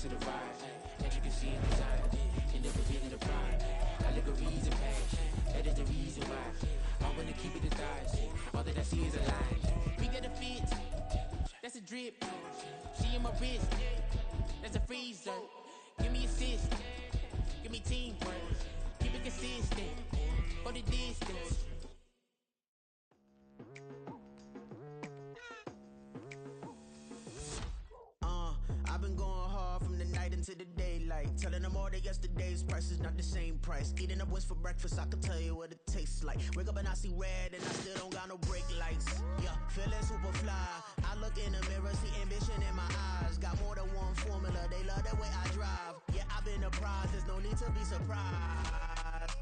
to the vibe. As you can see in his eyes, and never feeling the pride. Allegories and passion, that is the reason why I wanna keep it the thighs. All that I see is a lie. We got a fit, that's a drip. She in my wrist, that's a freezer. Give me assist, give me teamwork. Keep it consistent, for the distance. I've been going hard from the night into the daylight. Telling them all that yesterday's price is not the same price. Eating up wings for breakfast, I can tell you what it tastes like. Wake up and I see red and I still don't got no brake lights. Yeah, feeling super fly. I look in the mirror, see ambition in my eyes. Got more than one formula, they love the way I drive. Yeah, I've been a prize, there's no need to be surprised.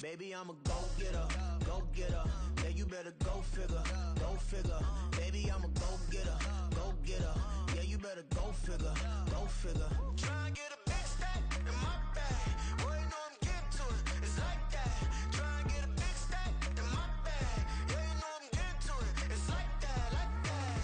Baby, I'm a go-getter, go-getter. Yeah, you better go figure, go figure. Baby, I'm a go-getter, go-getter. Yeah, you better go figure, go figure. Try and get a big stack in my bag. Boy, you know I'm getting to it, it's like that. Try and get a big stack in my bag. Yeah, you know I'm getting to it, it's like that, like that.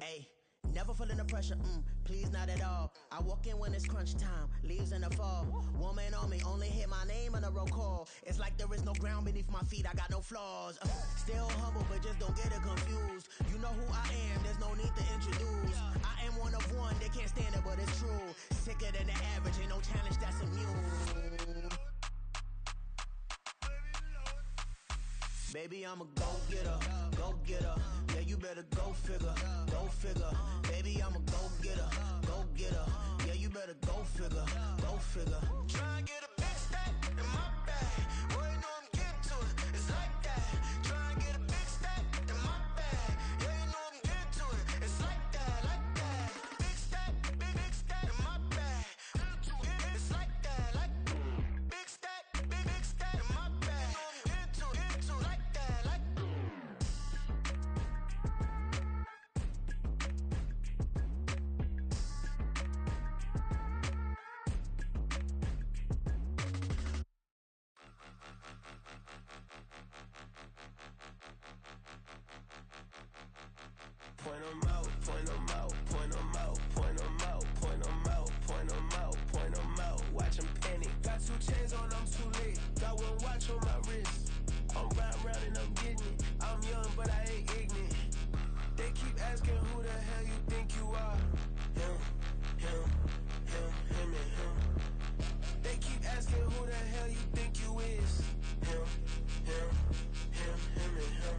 Hey, never feeling the pressure, please not at all. I walk in when it's crunch time, leaves in the fall. Woman on me, only hit my name on a roll call. It's like there is no ground beneath my feet, I got no flaws. Still humble, but just don't get it confused. You know who I am, there's no need to introduce. I am one of one, they can't stand it, but it's true. Sicker than the average, ain't no challenge that's immune. Baby, I'm a go-getter, go-getter. Yeah, you better go figure, go figure. Baby, I'm a go-getter, go-getter. Yeah, you better go figure, go figure. Try and get a big stack in my bag. Boy, you know I'm getting to it, it's like that. Try and get a big stack in my bag. Yeah, you know I'm getting to it, it's like that, like that. Big stack, big stack in my bag. It's like that, like big stack, big stack in my bag. You know I'm getting to it, like that, like. Point 'em out, point 'em out, point 'em out, point 'em out, point 'em out, point 'em out, point 'em out. Watch 'em panic. Got 2 chains on, I'm too late. Got 1 watch on my wrist. I'm riding round and I'm getting it. I'm young, but I ain't ignorant. They keep asking who the hell you think you are. Him, him, him, him, and him. They keep asking who the hell you think you is. Him, him, him, him, and him.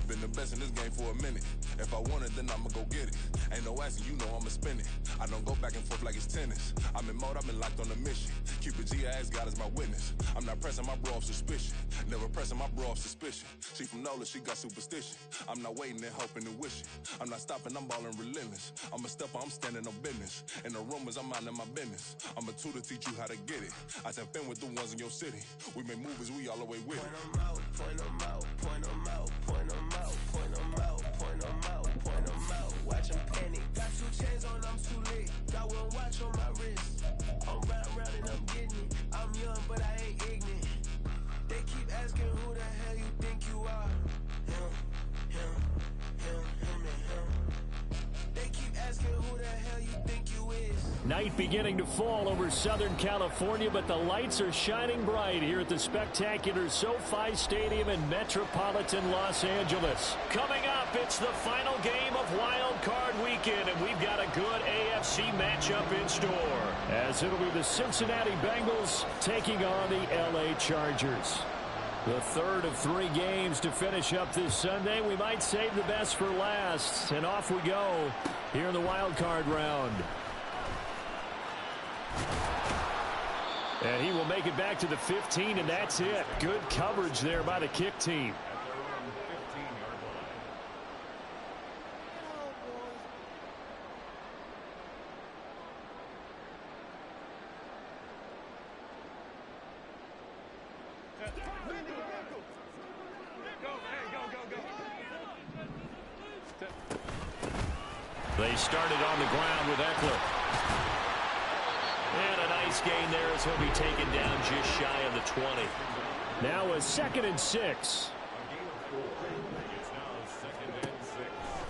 Been the best in this game for a minute. If I want it, then I'ma go get it. Ain't no asking, you know I'ma spin it. I don't go back and forth like it's tennis. I'm in mode, I've been locked on a mission. Keep it G, I ask God as my witness. I'm not pressing my bro off suspicion. Never pressing my bro off suspicion. She from NOLA, she got superstition. I'm not waiting and hoping and wishing. I'm not stopping, I'm balling relentless. I'm a stepper, I'm standing on business. In the rumors, I'm minding my business. I'm a tutor, teach you how to get it. I tap in with the ones in your city. We make movies, we all the way with it. Point 'em out, point 'em out, point 'em out, point 'em out, point 'em out, point 'em out, point 'em out. Watch 'em panic. Got 2 chains on, I'm too late. Got 1 watch on my wrist. I'm riding round and I'm getting it. I'm young, but I ain't ignorant. They keep asking who the hell you think you are. Him, him, him, him, and him. They keep asking who the hell you think you is. Night beginning to fall over Southern California, but the lights are shining bright here at the spectacular SoFi Stadium in metropolitan Los Angeles. Coming up, it's the final game of Wild Card Weekend, and we've got a good AFC matchup in store, as it'll be the Cincinnati Bengals taking on the LA Chargers. The third of 3 games to finish up this Sunday. We might save the best for last, and off we go here in the wild card round. And he will make it back to the 15, and that's it. Good coverage there by the kick team. They started on the ground with Eckler. And a nice gain there as he'll be taken down just shy of the 20. Now a 2nd and 6.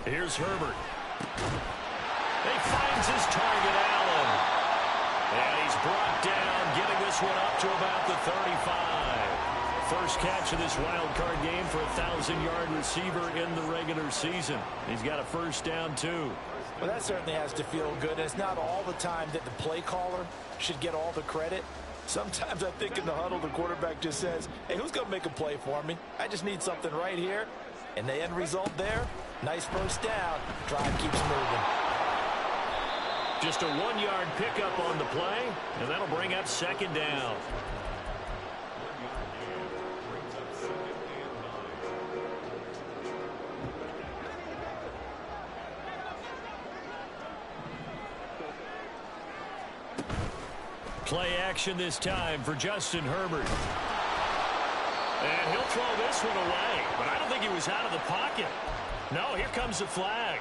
Here's Herbert. He finds his target, Allen. And he's brought down, getting this one up to about the 35. First catch of this wild card game for a 1,000-yard receiver in the regular season. He's got a first down, too. Well, that certainly has to feel good. It's not all the time that the play caller should get all the credit. Sometimes I think in the huddle, the quarterback just says, hey, who's going to make a play for me? I just need something right here. And the end result there, nice first down. Drive keeps moving. Just a 1-yard pickup on the play, and that'll bring up second down. Play action this time for Justin Herbert. And he'll throw this one away, but I don't think he was out of the pocket. No, here comes the flag.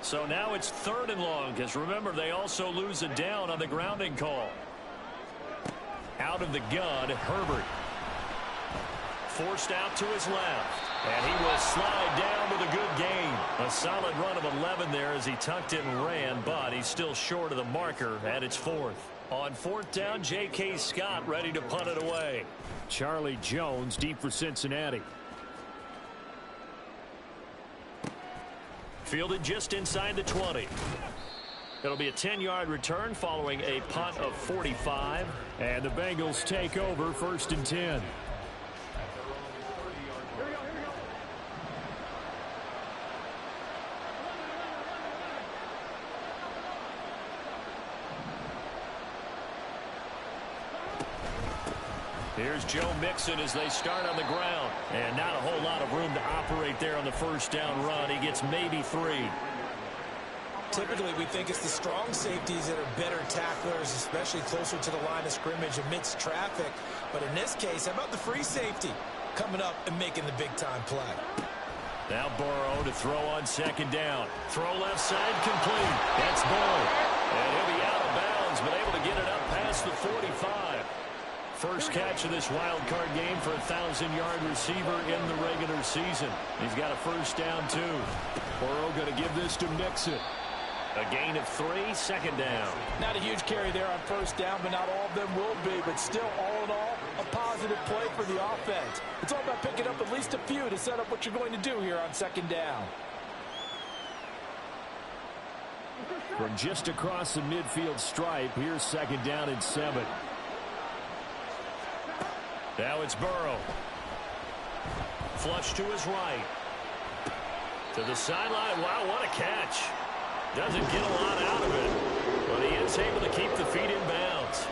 So now it's 3rd and long, because remember, they also lose a down on the grounding call. Out of the gun, Herbert. Forced out to his left. And he will slide down with a good gain. A solid run of 11 there as he tucked it and ran, but he's still short of the marker, and it's 4th. On 4th down, J.K. Scott ready to punt it away. Charlie Jones deep for Cincinnati. Fielded just inside the 20. It'll be a 10-yard return following a punt of 45. And the Bengals take over 1st and 10. Here's Joe Mixon as they start on the ground. And not a whole lot of room to operate there on the first down run. He gets maybe 3. Typically, we think it's the strong safeties that are better tacklers, especially closer to the line of scrimmage amidst traffic. But in this case, how about the free safety coming up and making the big-time play? Now Burrow to throw on 2nd down. Throw left side complete. That's Burrow. And he'll be out of bounds, but able to get it up past the 45. First catch of this wild card game for a 1,000-yard receiver in the regular season. He's got a first down, too. Burrow going to give this to Mixon. A gain of 3, 2nd down. Not a huge carry there on first down, but not all of them will be. But still, all in all, a positive play for the offense. It's all about picking up at least a few to set up what you're going to do here on 2nd down. From just across the midfield stripe, here's 2nd down and 7. Now it's Burrow. Flush to his right. To the sideline. Wow, what a catch. Doesn't get a lot out of it, but he is able to keep the feet in bounds.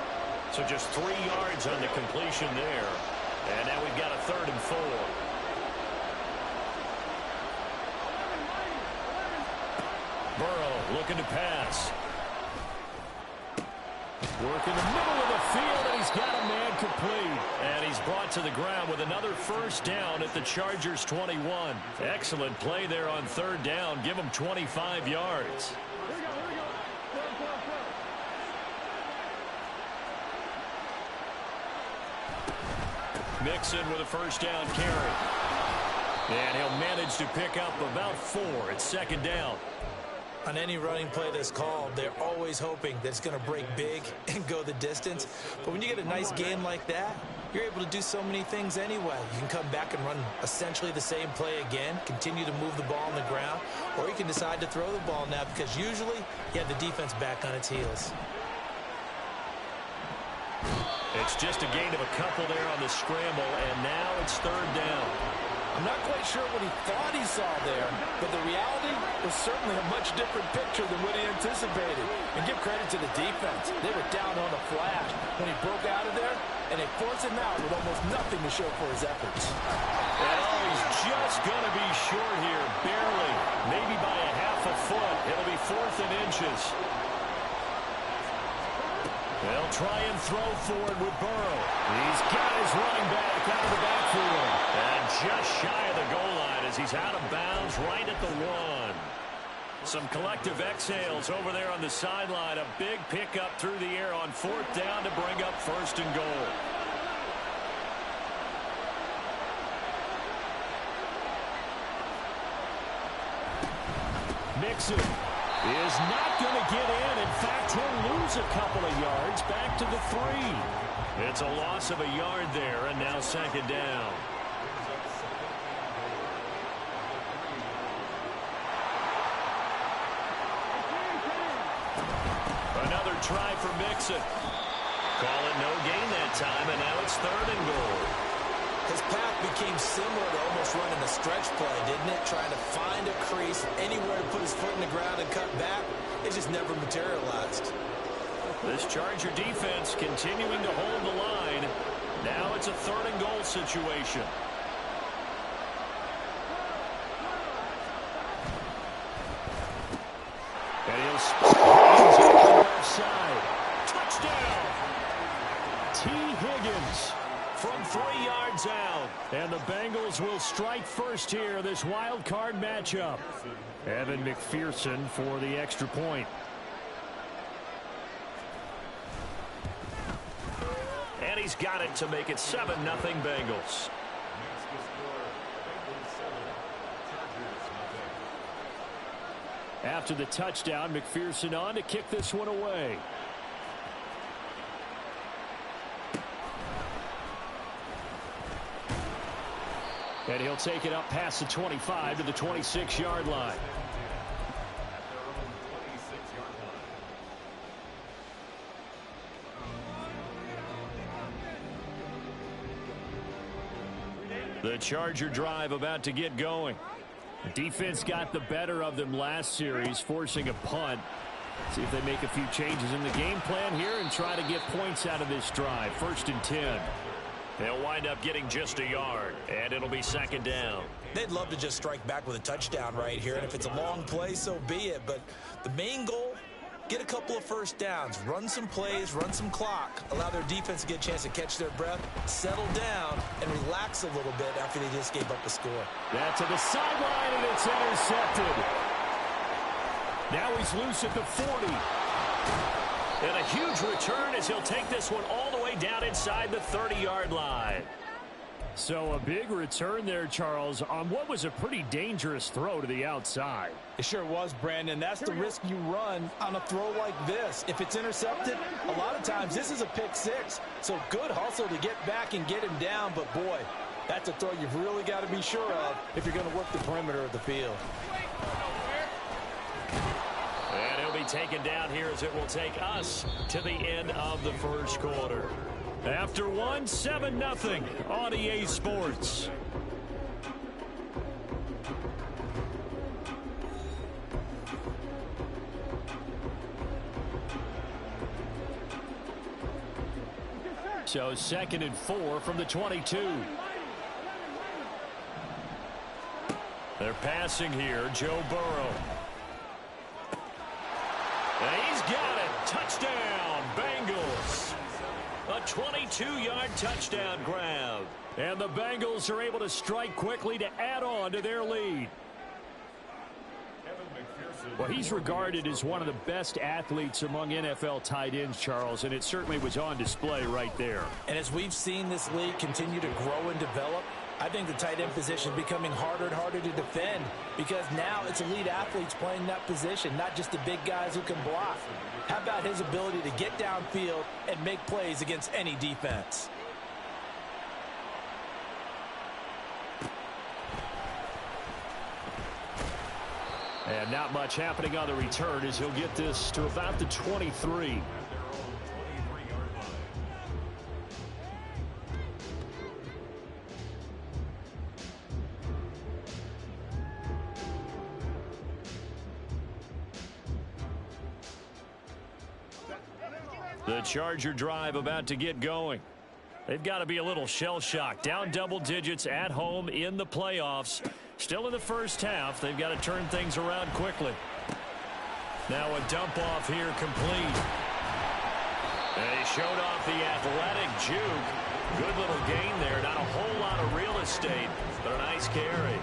So just 3 yards on the completion there. And now we've got a 3rd and 4. Burrow looking to pass. Work in the middle of the field, and he's got a man complete. And he's brought to the ground with another first down at the Chargers' 21. Excellent play there on 3rd down. Give him 25 yards. Mixon with a first down carry. And he'll manage to pick up about 4 at 2nd down. On any running play that's called, they're always hoping that it's going to break big and go the distance. But when you get a nice game like that, you're able to do so many things anyway. You can come back and run essentially the same play again, continue to move the ball on the ground, or you can decide to throw the ball now because usually you have the defense back on its heels. It's just a gain of a couple there on the scramble, and now it's 3rd down. I'm not quite sure what he thought he saw there, but the reality was certainly a much different picture than what he anticipated. And give credit to the defense. They were down on a flash when he broke out of there, and they forced him out with almost nothing to show for his efforts. And he's just going to be short here, barely, maybe by a half a foot. It'll be 4th and inches. They'll try and throw forward with Burrow. He's got his running back out of the backfield. And just shy of the goal line as he's out of bounds right at the 1. Some collective exhales over there on the sideline. A big pickup through the air on 4th down to bring up 1st and goal. Mixon is not going to get in. In fact, he'll lose a couple of yards back to the 3. It's a loss of a yard there, and now second down. Another try for Mixon. Call it no gain that time, and now it's 3rd and goal. His path became similar to almost running a stretch play, didn't it? Trying to find a crease, anywhere to put his foot in the ground and cut back. It just never materialized. This Charger defense continuing to hold the line. Now it's a 3rd and goal situation. And he'll spin on the left side. Touchdown! T. Higgins from 3 yards out. And the Bengals will strike first here, this wild card matchup. Evan McPherson for the extra point. And he's got it to make it 7-0 Bengals. After the touchdown, McPherson on to kick this one away. And he'll take it up past the 25 to the 26-yard line. The Charger drive about to get going. The defense got the better of them last series, forcing a punt. See if they make a few changes in the game plan here and try to get points out of this drive. 1st and 10. They'll wind up getting just a yard, and it'll be 2nd down. They'd love to just strike back with a touchdown right here, and if it's a long play, so be it. But the main goal, get a couple of first downs, run some plays, run some clock, allow their defense to get a chance to catch their breath, settle down, and relax a little bit after they just gave up a score. That's to the sideline, and it's intercepted. Now he's loose at the 40. And a huge return as he'll take this one all the way down inside the 30-yard line. So a big return there, Charles, on what was a pretty dangerous throw to the outside. It sure was, Brandon. That's the risk you run on a throw like this. If it's intercepted, a lot of times this is a pick 6. So good hustle to get back and get him down. But, boy, that's a throw you've really got to be sure of if you're going to work the perimeter of the field. And he'll be taken down here as it will take us to the end of the first quarter. After 7-0 on EA Sports. So 2nd and 4 from the 22. They're passing here. Joe Burrow. And he's got it. Touchdown, Bengals. A 22-yard touchdown grab. And the Bengals are able to strike quickly to add on to their lead. Well, he's regarded as one of the best athletes among NFL tight ends, Charles, and it certainly was on display right there. And as we've seen this league continue to grow and develop, I think the tight end position is becoming harder and harder to defend because now it's elite athletes playing that position, not just the big guys who can block. How about his ability to get downfield and make plays against any defense? And not much happening on the return as he'll get this to about the 23. The Charger drive about to get going. They've got to be a little shell-shocked. Down double digits at home in the playoffs. Still in the first half. They've got to turn things around quickly. Now a dump off here complete. And he showed off the athletic juke. Good little gain there. Not a whole lot of real estate, but a nice carry.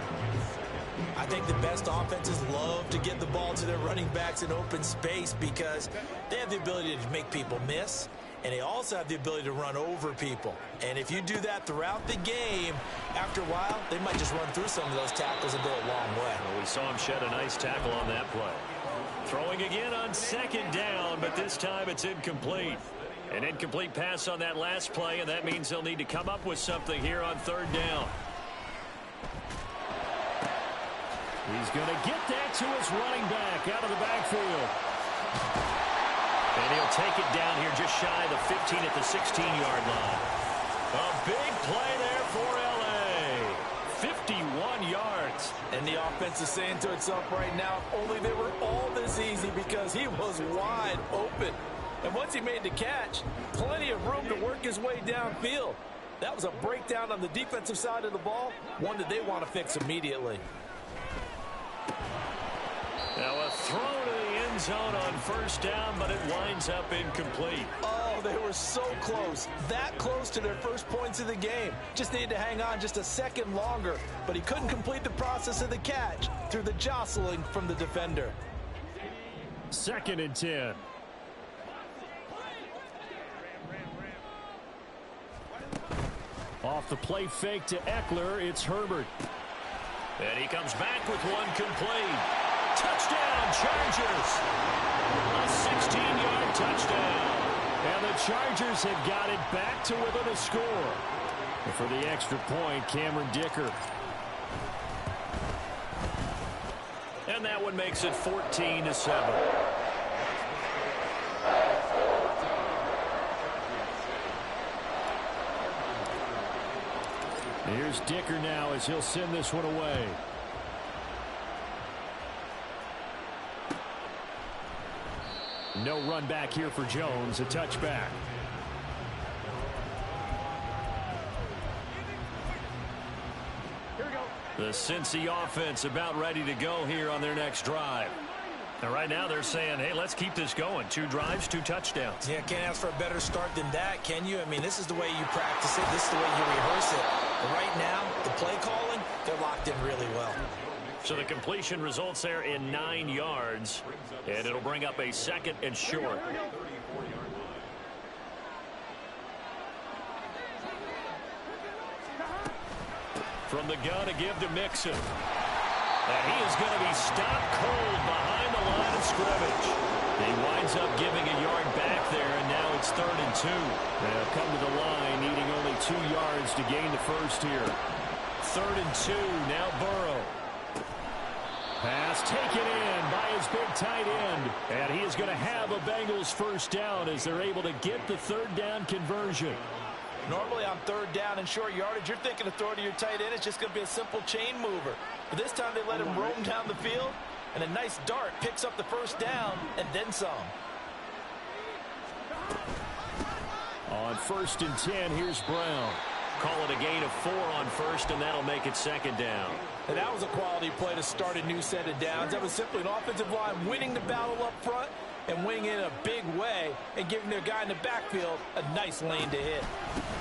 I think the best offenses love to get the ball to their running backs in open space because they have the ability to make people miss. and they also have the ability to run over people. And if you do that throughout the game, after a while, they might just run through some of those tackles and go a long way. Well, we saw him shed a nice tackle on that play. Throwing again on second down, but this time it's incomplete. An incomplete pass on that last play, and that means they'll need to come up with something here on third down. He's going to get that to his running back out of the backfield. And he'll take it down here just shy of the 15 at the 16-yard line. A big play there for L.A. 51 yards. And the offense is saying to itself right now, only they were all this easy because he was wide open. And once he made the catch, plenty of room to work his way downfield. That was a breakdown on the defensive side of the ball, one that they want to fix immediately. Now a throw to the end zone on first down, but it winds up incomplete. Oh, they were so close. That close to their first points of the game. Just needed to hang on just a second longer, but he couldn't complete the process of the catch through the jostling from the defender. 2nd and 10. Off the play fake to Eckler, it's Herbert. And he comes back with one complete. Touchdown, Chargers. A 16-yard touchdown. And the Chargers have got it back to within a score. And for the extra point, Cameron Dicker. And that one makes it 14-7. Here's Dicker now as he'll send this one away. No run back here for Jones, a touchback. The Cincy offense about ready to go here on their next drive. And right now they're saying, hey, let's keep this going. 2 drives, 2 touchdowns. Yeah, can't ask for a better start than that, can you? I mean, this is the way you practice it. This is the way you rehearse it. But right now, the play calling, they're locked in really well. So the completion results there in 9 yards. And it'll bring up a 2nd and short. From the gun to give to Mixon. And he is going to be stopped cold behind the line of scrimmage. He winds up giving a yard back there, and now it's 3rd and 2. They'll come to the line, needing only 2 yards to gain the first here. 3rd and 2, now Burrow. Pass taken in by his big tight end. And he is going to have a Bengals first down as they're able to get the 3rd down conversion. Normally on 3rd down and short yardage, you're thinking of throwing to your tight end. It's just going to be a simple chain mover. But this time they let him roam down the field, and a nice dart picks up the first down and then some. On 1st and 10, here's Brown. Call it a gain of 4 on first, and that'll make it 2nd down. And that was a quality play to start a new set of downs. That was simply an offensive line winning the battle up front and winning in a big way and giving their guy in the backfield a nice lane to hit.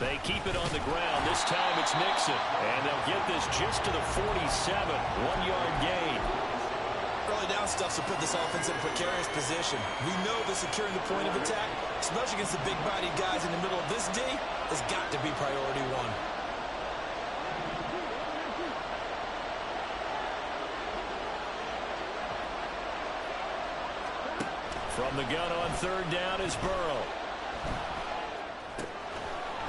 They keep it on the ground. This time it's Mixon. And they'll get this just to the 47. 1-yard gain. Early down stuff to put this offense in a precarious position. We know that securing the point of attack, especially against the big-bodied guys in the middle of this D, has got to be priority 1. From the gun on 3rd down is Burrow.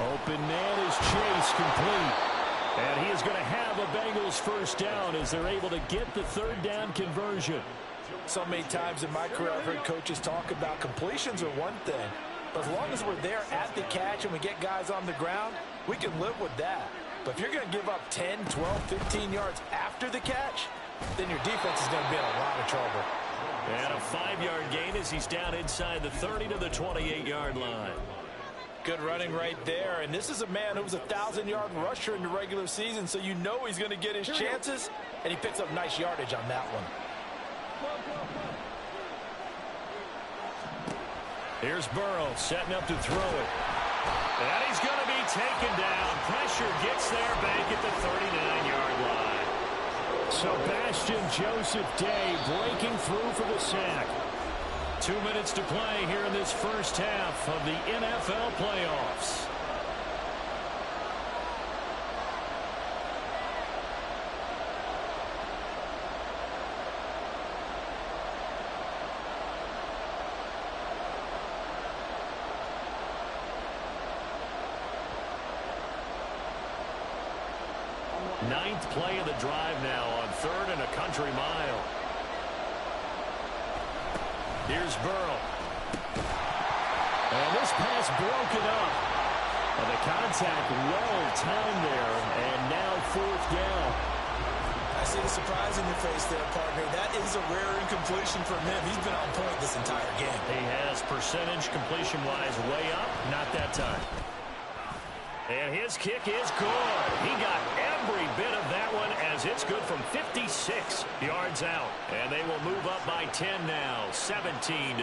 Open man is Chase, complete. And he is going to have a Bengals first down as they're able to get the 3rd down conversion. So many times in my career I've heard coaches talk about completions are one thing. But as long as we're there at the catch and we get guys on the ground, we can live with that. But if you're going to give up 10, 12, 15 yards after the catch, then your defense is going to be in a lot of trouble. And a 5-yard gain as he's down inside the 30 to the 28-yard line. Good running right there. And this is a man who was a 1,000-yard rusher in the regular season, so you know he's going to get his chances, and he picks up nice yardage on that one. Here's Burrow setting up to throw it. And he's going to be taken down. Pressure gets there back at the 39-yard line. Sebastian Joseph Day breaking through for the sack. 2 minutes to play here in this first half of the NFL playoffs. Ninth play of the drive now on 3rd and a country mile. Here's Burrow. And this pass broken up. And the contact well timed there. And now 4th down. I see the surprise in your face there, partner. That is a rare incompletion from him. He's been on point this entire game. He has percentage completion-wise way up. Not that time. And his kick is good. He got every bit of that one as it's good from 56 yards out. And they will move up by 10 now, 17-7.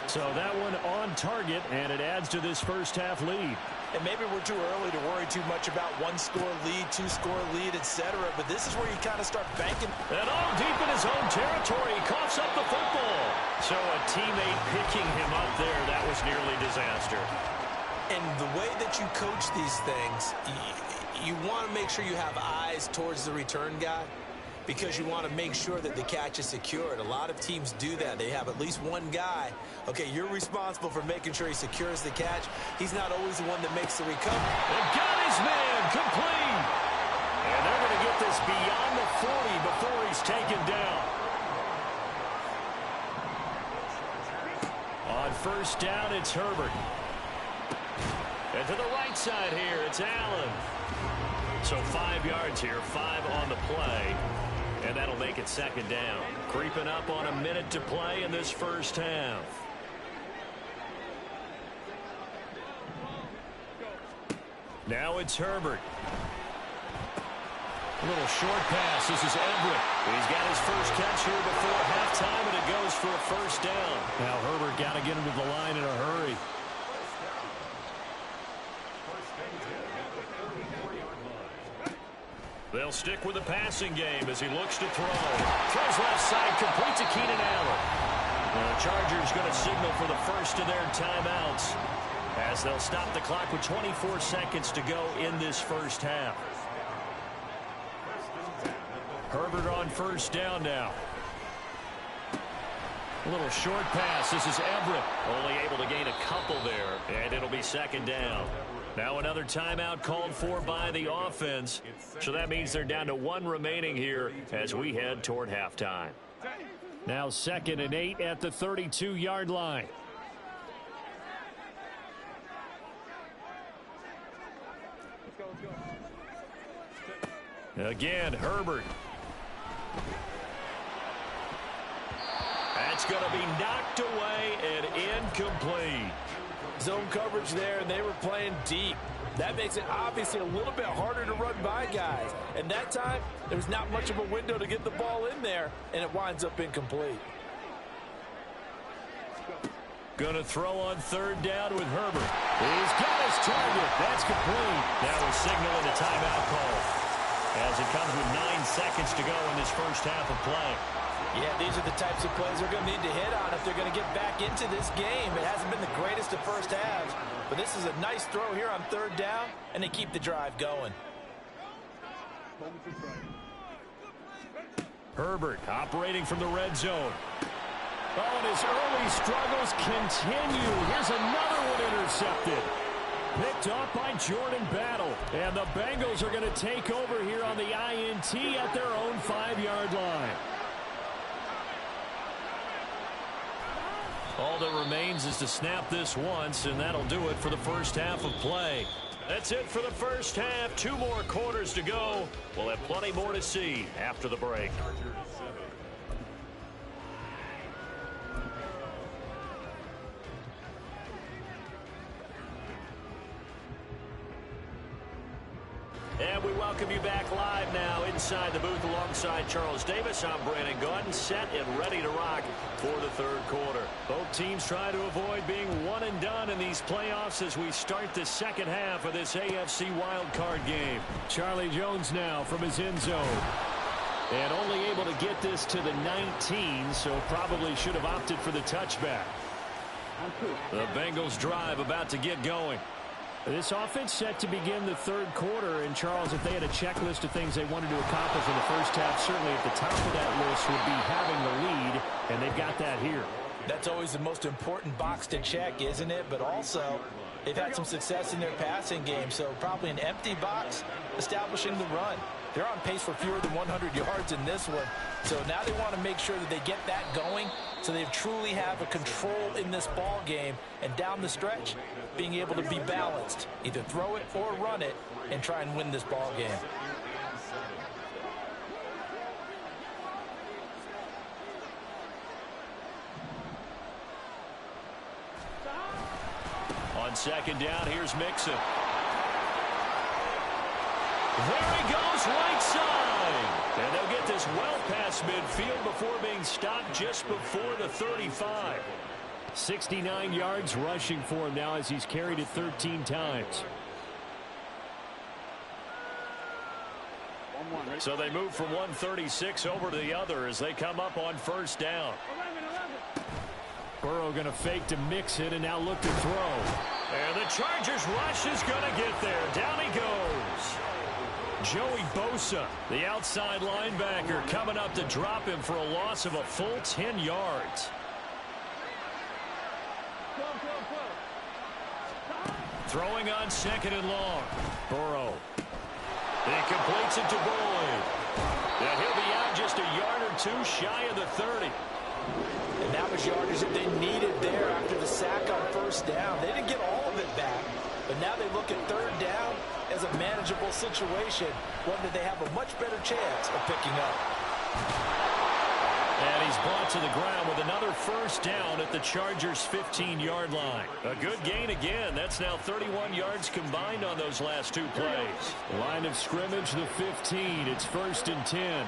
So that one on target, and it adds to this first half lead. And maybe we're too early to worry too much about 1-score lead, 2-score lead, etc. But this is where you kind of start banking. And all deep in his own territory, he coughs up the football. So a teammate picking him up there, that was nearly disaster. And the way that you coach these things, you want to make sure you have eyes towards the return guy because you want to make sure that the catch is secured. A lot of teams do that. They have at least one guy. Okay, you're responsible for making sure he secures the catch. He's not always the one that makes the recovery. And got his man complete. And they're going to get this beyond the 40 before he's taken down. On 1st down, it's Herbert. And to the right side here, it's Allen. So 5 yards here, 5 on the play. And that'll make it 2nd down. Creeping up on a minute to play in this first half. Now it's Herbert. A little short pass. This is Everett. He's got his first catch here before halftime, and it goes for a 1st down. Now Herbert got to get him to the line in a hurry. They'll stick with the passing game as he looks to throw. Throws left side, complete to Keenan Allen. The Chargers going to signal for the first of their timeouts as they'll stop the clock with 24 seconds to go in this first half. Herbert on 1st down now. A little short pass. This is Everett. Only able to gain a couple there, and it'll be 2nd down. Now another timeout called for by the offense. So that means they're down to 1 remaining here as we head toward halftime. Now 2nd and 8 at the 32-yard line. Again, Herbert. That's going to be knocked away and incomplete. Zone coverage there, and they were playing deep. That makes it obviously a little bit harder to run by guys. And that time, there's not much of a window to get the ball in there, and it winds up incomplete. Going to throw on 3rd down with Herbert. He's got his target. That's complete. That was signaling a timeout call as it comes with 9 seconds to go in this first half of play. Yeah, these are the types of plays they're going to need to hit on if they're going to get back into this game. It hasn't been the greatest of first halves, but this is a nice throw here on 3rd down, and they keep the drive going. Herbert operating from the red zone. Oh, and his early struggles continue. Here's another one intercepted. Picked off by Jordan Battle. And the Bengals are going to take over here on the INT at their own 5-yard line. All that remains is to snap this once, and that'll do it for the first half of play. That's it for the first half. 2 more quarters to go. We'll have plenty more to see after the break. And we welcome you back live now inside the booth alongside Charles Davis. I'm Brandon Gaudin, set and ready to rock for the 3rd quarter. Both teams try to avoid being one and done in these playoffs as we start the 2nd half of this AFC wildcard game. Charlie Jones now from his end zone. And only able to get this to the 19, so probably should have opted for the touchback. The Bengals drive about to get going. This offense set to begin the third quarter. And, Charles, if they had a checklist of things they wanted to accomplish in the first half, certainly at the top of that list would be having the lead, and they've got that here. That's always the most important box to check, isn't it? But also, they've had some success in their passing game, so probably an empty box establishing the run. They're on pace for fewer than 100 yards in this one, so now they want to make sure that they get that going so they truly have a control in this ball game, and down the stretch, being able to be balanced, either throw it or run it, and try and win this ball game. On second down, here's Mixon. There he goes, right side. And they'll get this well past midfield before being stopped just before the 35. 69 yards rushing for him now as he's carried it 13 times. So they move from 136 over to the other as they come up on first down. Burrow going to fake to mix it and now look to throw. And the Chargers rush is going to get there. Down he goes. Joey Bosa, the outside linebacker, coming up to drop him for a loss of a full 10 yards. Throwing on second and long. Burrow. He completes it to Boyd. And he'll be out just a yard or two shy of the 30. And that was yardage that they needed there after the sack on first down. They didn't get all of it back, but now they look at third down as a manageable situation, one that they have a much better chance of picking up. And he's brought to the ground with another first down at the Chargers' 15-yard line. A good gain again. That's now 31 yards combined on those last two plays. Line of scrimmage, the 15. It's 1st and 10.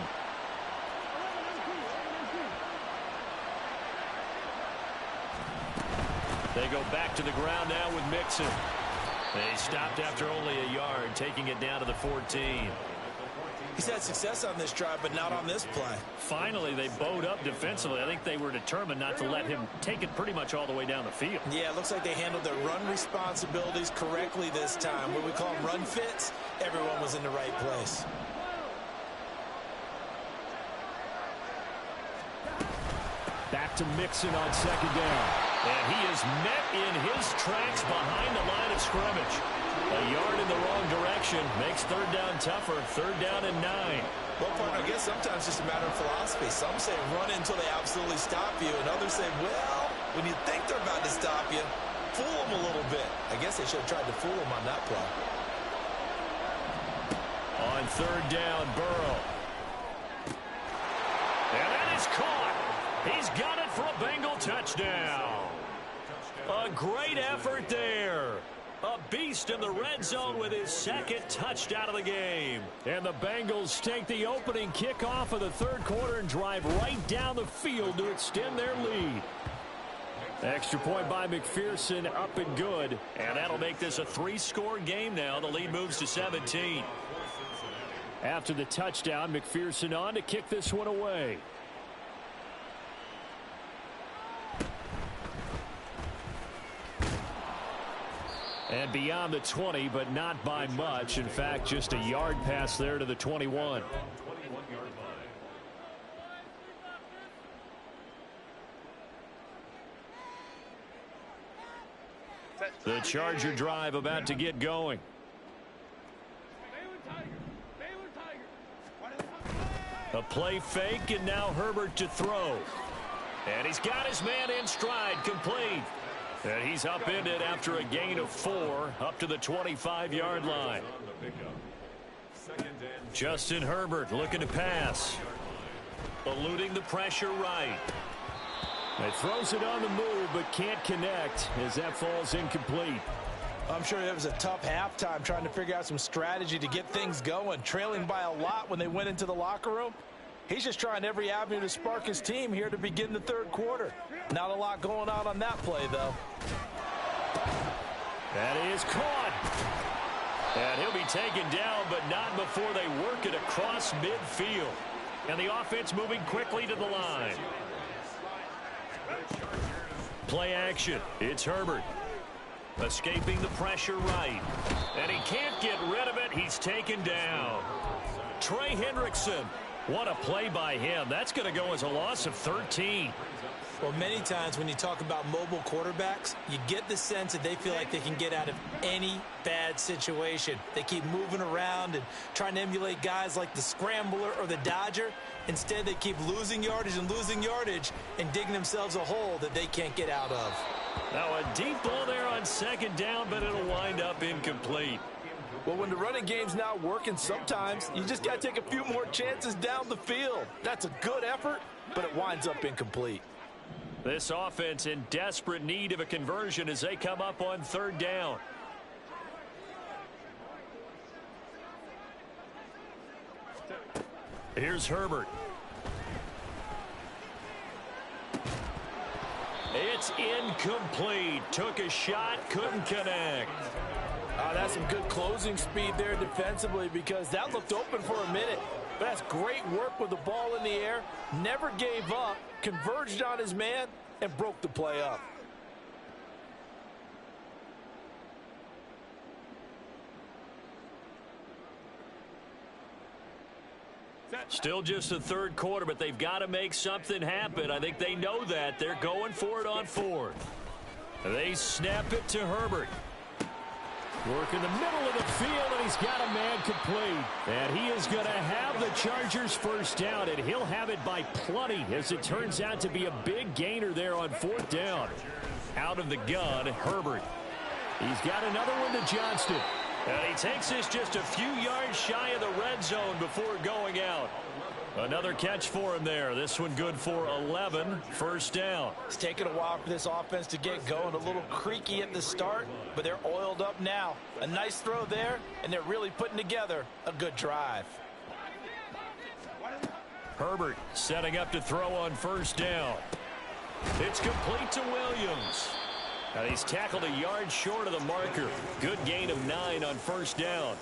They go back to the ground now with Mixon. They stopped after only a yard, taking it down to the 14. He's had success on this drive, but not on this play. Finally, they bowed up defensively. I think they were determined not to let him take it pretty much all the way down the field. Yeah, it looks like they handled their run responsibilities correctly this time. What we call them run fits, everyone was in the right place. Back to Mixon on second down. And he is met in his tracks behind the line of scrimmage. A yard in the wrong direction makes third down tougher. Third down and 9. Well, partner, I guess sometimes it's just a matter of philosophy. Some say run until they absolutely stop you, and others say, well, when you think they're about to stop you, fool them a little bit. I guess they should have tried to fool them on that play. On third down, Burrow. And that is caught. He's got it for a Bengal touchdown. A great effort there. A beast in the red zone with his second touchdown of the game. And the Bengals take the opening kickoff of the third quarter and drive right down the field to extend their lead. Extra point by McPherson, up and good. And that'll make this a 3-score game now. The lead moves to 17. After the touchdown, McPherson on to kick this one away. And beyond the 20, but not by much. In fact, just a yard pass there to the 21. The Charger drive about to get going. A play fake, and now Herbert to throw. And he's got his man in stride, complete. And he's upended after a gain of 4 up to the 25-yard line. Justin Herbert looking to pass. Eluding the pressure right. He throws it on the move but can't connect as that falls incomplete. I'm sure it was a tough halftime trying to figure out some strategy to get things going. Trailing by a lot when they went into the locker room. He's just trying every avenue to spark his team here to begin the third quarter. Not a lot going on that play, though. That is caught. And he'll be taken down, but not before they work it across midfield. And the offense moving quickly to the line. Play action. It's Herbert. Escaping the pressure right. And he can't get rid of it. He's taken down. Trey Hendrickson. What a play by him. That's going to go as a loss of 13. Well, many times when you talk about mobile quarterbacks, you get the sense that they feel like they can get out of any bad situation. They keep moving around and trying to emulate guys like the Scrambler or the Dodger. Instead, they keep losing yardage and digging themselves a hole that they can't get out of. Now a deep ball there on second down, but it'll wind up incomplete. Well, when the running game's not working, sometimes you just got to take a few more chances down the field. That's a good effort, but it winds up incomplete. This offense in desperate need of a conversion as they come up on third down. Here's Herbert. It's incomplete. Took a shot, couldn't connect. That's some good closing speed there defensively because that looked open for a minute. But that's great work with the ball in the air. Never gave up, converged on his man, and broke the play up. Still just the third quarter, but they've got to make something happen. I think they know that. They're going for it on fourth. They snap it to Herbert. Work in the middle of the field, and he's got a man complete. And he is going to have the Chargers first down, and he'll have it by plenty, as it turns out to be a big gainer there on fourth down. Out of the gun, Herbert. He's got another one to Johnston. And he takes this just a few yards shy of the red zone before going out. Another catch for him there. This one good for 11. First down. It's taken a while for this offense to get going. A little creaky at the start, but they're oiled up now. A nice throw there, and they're really putting together a good drive. Herbert setting up to throw on first down. It's complete to Williams. And he's tackled a yard short of the marker. Good gain of 9 on first down.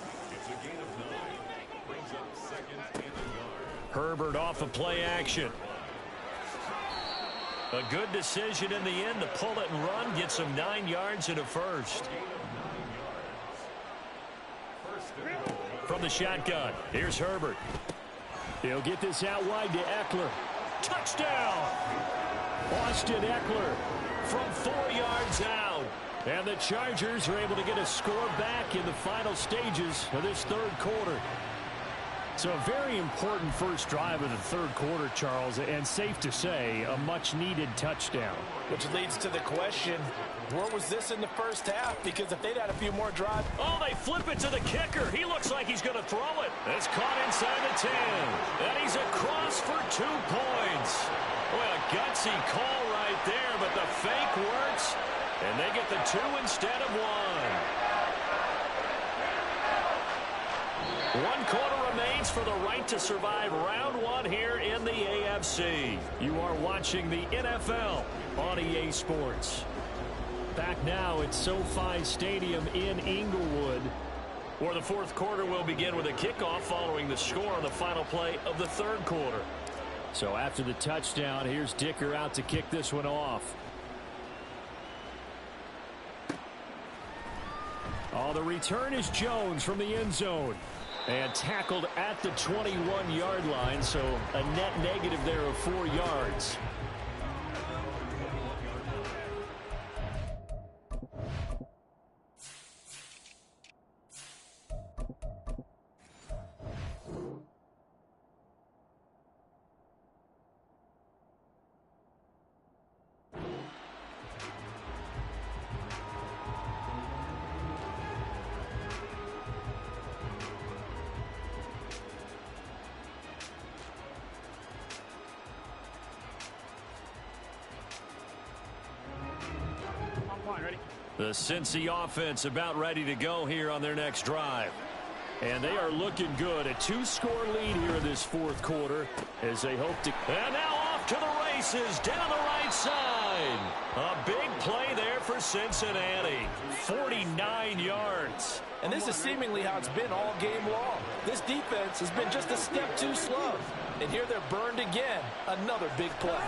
Herbert off of play action. A good decision in the end to pull it and run. Gets him 9 yards and a first. From the shotgun, here's Herbert. He'll get this out wide to Eckler. Touchdown! Austin Eckler from 4 yards out. And the Chargers are able to get a score back in the final stages of this third quarter. So a very important first drive of the third quarter, Charles, and safe to say, a much-needed touchdown. Which leads to the question, where was this in the first half? Because if they'd had a few more drives... Oh, they flip it to the kicker. He looks like he's going to throw it. It's caught inside the 10. And he's across for 2 points. Well, a gutsy call right there, but the fake works. And they get the 2 instead of 1. 1 quarter remains for the right to survive round 1 here in the AFC. You are watching the NFL on EA Sports. Back now at SoFi Stadium in Inglewood, where the fourth quarter will begin with a kickoff following the score on the final play of the third quarter. So after the touchdown, here's Dicker out to kick this one off. Oh, the return is Jones from the end zone. And tackled at the 21-yard line, so a net negative there of 4 yards. The Cincy offense about ready to go here on their next drive. And they are looking good. A 2-score lead here in this fourth quarter as they hope to... And now off to the races down the right side. A big play there for Cincinnati. 49 yards. And this is seemingly how it's been all game long. This defense has been just a step too slow. And here they're burned again. Another big play.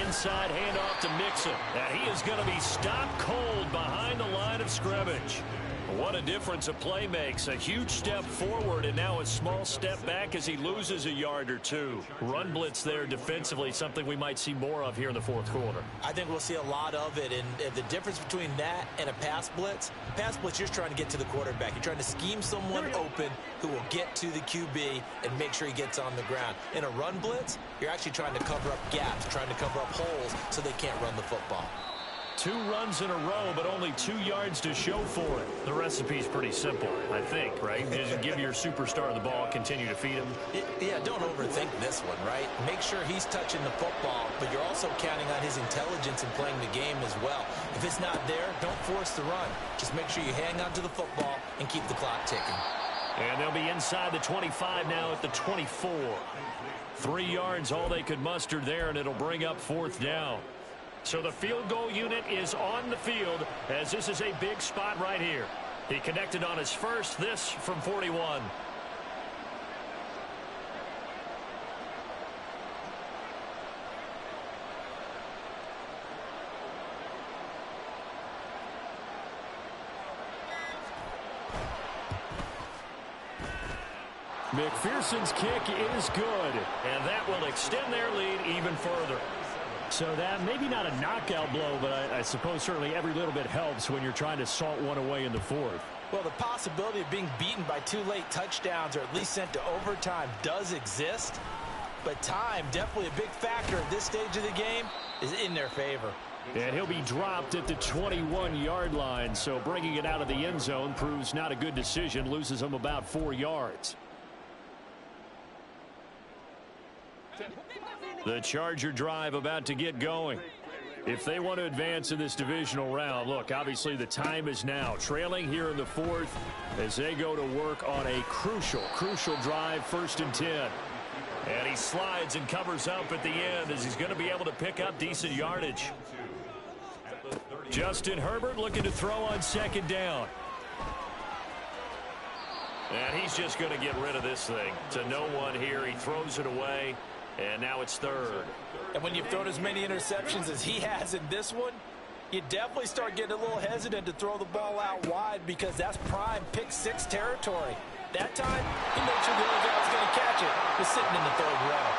Inside handoff to Mixon. And he is going to be stopped cold behind the line of scrimmage. What a difference a play makes. A huge step forward and now a small step back as he loses a yard or two. Run blitz there defensively, something we might see more of here in the fourth quarter. I think we'll see a lot of it. And the difference between that and a pass blitz, you're just trying to get to the quarterback. You're trying to scheme someone open who will get to the QB and make sure he gets on the ground. In a run blitz, you're actually trying to cover up gaps, trying to cover up holes so they can't run the football. 2 runs in a row, but only 2 yards to show for it. The recipe's pretty simple, I think, right? Just give your superstar the ball, continue to feed him. Yeah, don't overthink this one, right? Make sure he's touching the football, but you're also counting on his intelligence in playing the game as well. If it's not there, don't force the run. Just make sure you hang on to the football and keep the clock ticking. And they'll be inside the 25 now at the 24. 3 yards, all they could muster there, and it'll bring up 4th down. So the field goal unit is on the field as this is a big spot right here. He connected on his first, this from 41. McPherson's kick is good, and that will extend their lead even further. So that maybe not a knockout blow, but I suppose certainly every little bit helps when you're trying to salt one away in the fourth. Well, the possibility of being beaten by 2 late touchdowns or at least sent to overtime does exist. But time, definitely a big factor at this stage of the game, is in their favor. And he'll be dropped at the 21-yard line. So bringing it out of the end zone proves not a good decision. Loses him about 4 yards. The Charger drive about to get going. If they want to advance in this divisional round, look, obviously the time is now. Trailing here in the fourth as they go to work on a crucial drive, 1st and 10. And he slides and covers up at the end as he's going to be able to pick up decent yardage. Justin Herbert looking to throw on 2nd down. And he's just going to get rid of this thing to no one here. He throws it away. And now it's 3rd. And when you've thrown as many interceptions as he has in this one, you definitely start getting a little hesitant to throw the ball out wide because that's prime pick 6 territory. That time, he made sure the other guy was going to catch it. Was sitting in the 3rd row.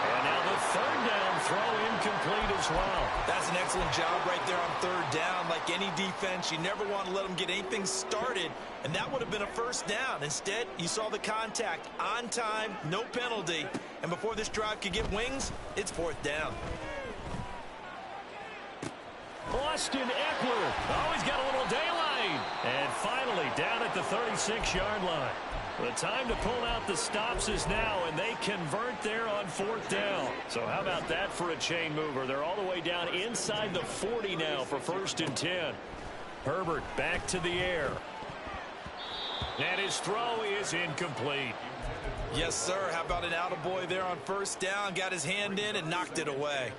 And now the 3rd down throw incomplete as well. That's an excellent job right there on 3rd down. Like any defense, you never want to let them get anything started. And that would have been a 1st down. Instead, you saw the contact on time, no penalty. And before this drive could get wings, it's 4th down. Austin Eckler. Oh, he's got a little daylight. And finally down at the 36-yard line. The time to pull out the stops is now, and they convert there on 4th down. So how about that for a chain mover? They're all the way down inside the 40 now for 1st and 10. Herbert back to the air. And his throw is incomplete. Yes, sir. How about an attaboy there on 1st down? Got his hand in and knocked it away.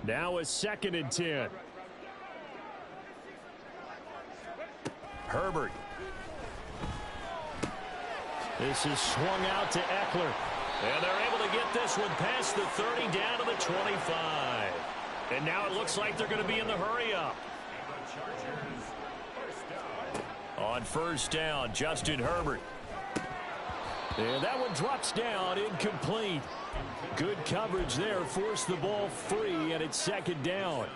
Now a 2nd and 10. Herbert. This is swung out to Eckler. And they're able to get this one past the 30 down to the 25. And now it looks like they're going to be in the hurry-up. On 1st down, Justin Herbert. And that one drops down, incomplete. Good coverage there, forced the ball free, and it's 2nd down.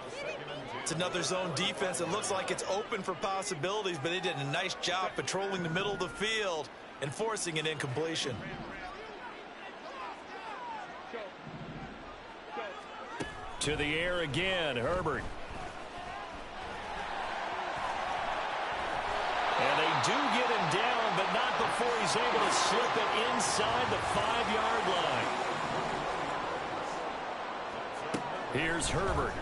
It's another zone defense. It looks like it's open for possibilities, but they did a nice job patrolling the middle of the field and forcing an incompletion. To the air again, Herbert. And they do get him down, but not before he's able to slip it inside the 5-yard line. Here's Herbert.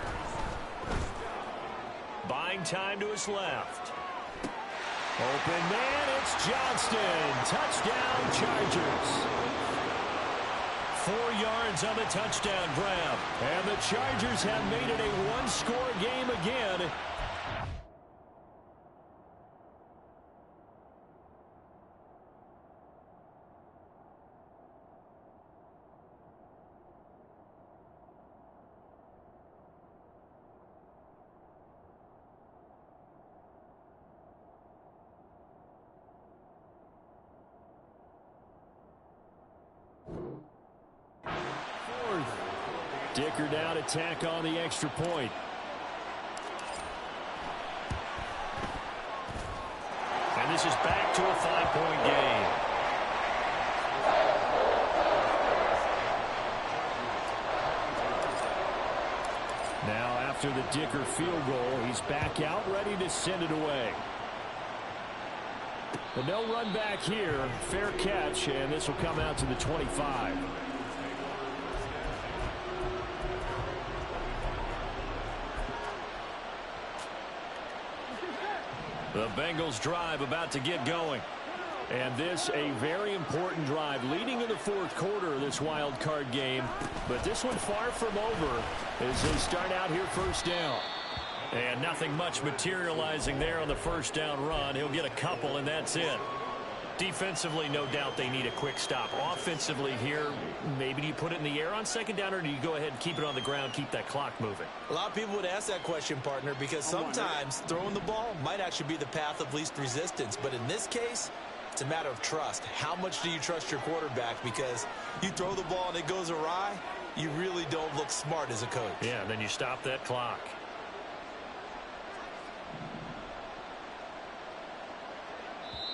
Buying time to his left. Open man, it's Johnston. Touchdown, Chargers. 4 yards on the touchdown grab. And the Chargers have made it a one-score game again. Dicker down to tack on the extra point. And this is back to a 5-point game. Now after the Dicker field goal, he's back out ready to send it away. But no run back here. Fair catch, and this will come out to the 25. The Bengals drive about to get going. And this a very important drive leading in the fourth quarter of this wild card game. But this one far from over as they start out here first down. And nothing much materializing there on the first down run. He'll get a couple and that's it. Defensively, no doubt they need a quick stop. Offensively here, maybe do you put it in the air on second down or do you go ahead and keep it on the ground, keep that clock moving? A lot of people would ask that question, partner, because sometimes throwing the ball might actually be the path of least resistance. But in this case, it's a matter of trust. How much do you trust your quarterback? Because you throw the ball and it goes awry, you really don't look smart as a coach. Yeah, and then you stop that clock.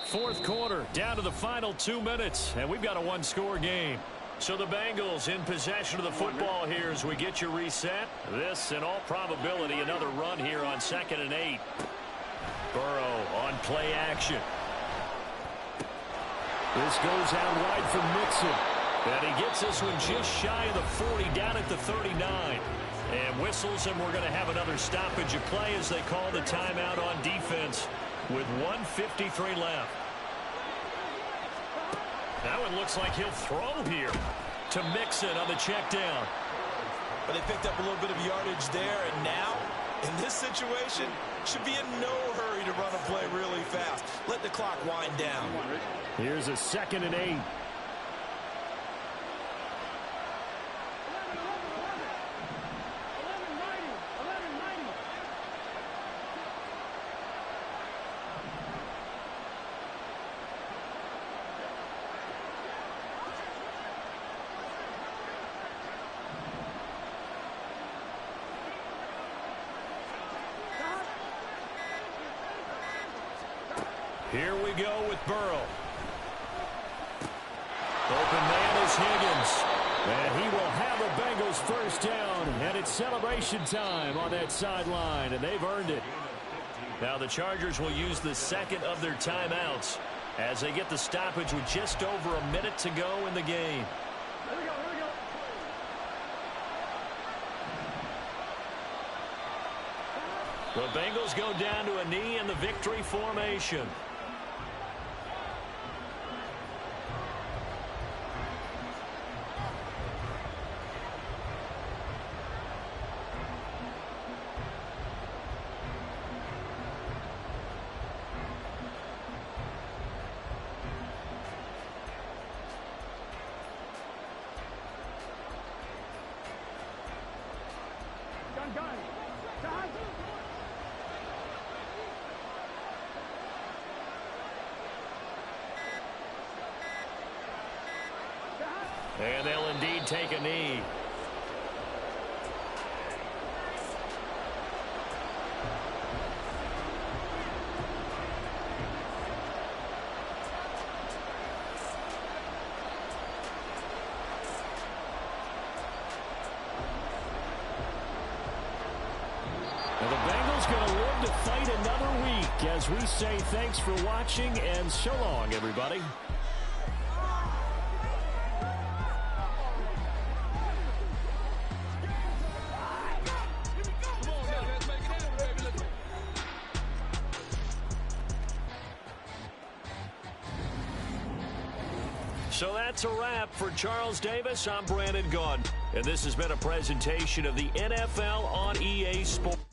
Fourth quarter, down to the final 2 minutes, and we've got a one-score game. So the Bengals in possession of the football here as we get you reset. This, in all probability, another run here on 2nd and 8. Burrow on play action. This goes out wide for Mixon. And he gets this one just shy of the 40, down at the 39. And whistles, and we're going to have another stoppage of play as they call the timeout on defense with 1:53 left. That one looks like he'll throw here to Mixon on the check down. But they picked up a little bit of yardage there, and now, in this situation, should be in no hurry to run a play really fast. Let the clock wind down. Here's a 2nd and 8. Here we go with Burrow. Open man is Higgins. And he will have a Bengals first down. And it's celebration time on that sideline. And they've earned it. Now the Chargers will use the second of their timeouts as they get the stoppage with just over a minute to go in the game. The Bengals go down to a knee in the victory formation. And they'll indeed take a knee. And the Bengals going to live to fight another week as we say thanks for watching and so long, everybody. So that's a wrap for Charles Davis. I'm Brandon Gaudin, and this has been a presentation of the NFL on EA Sports.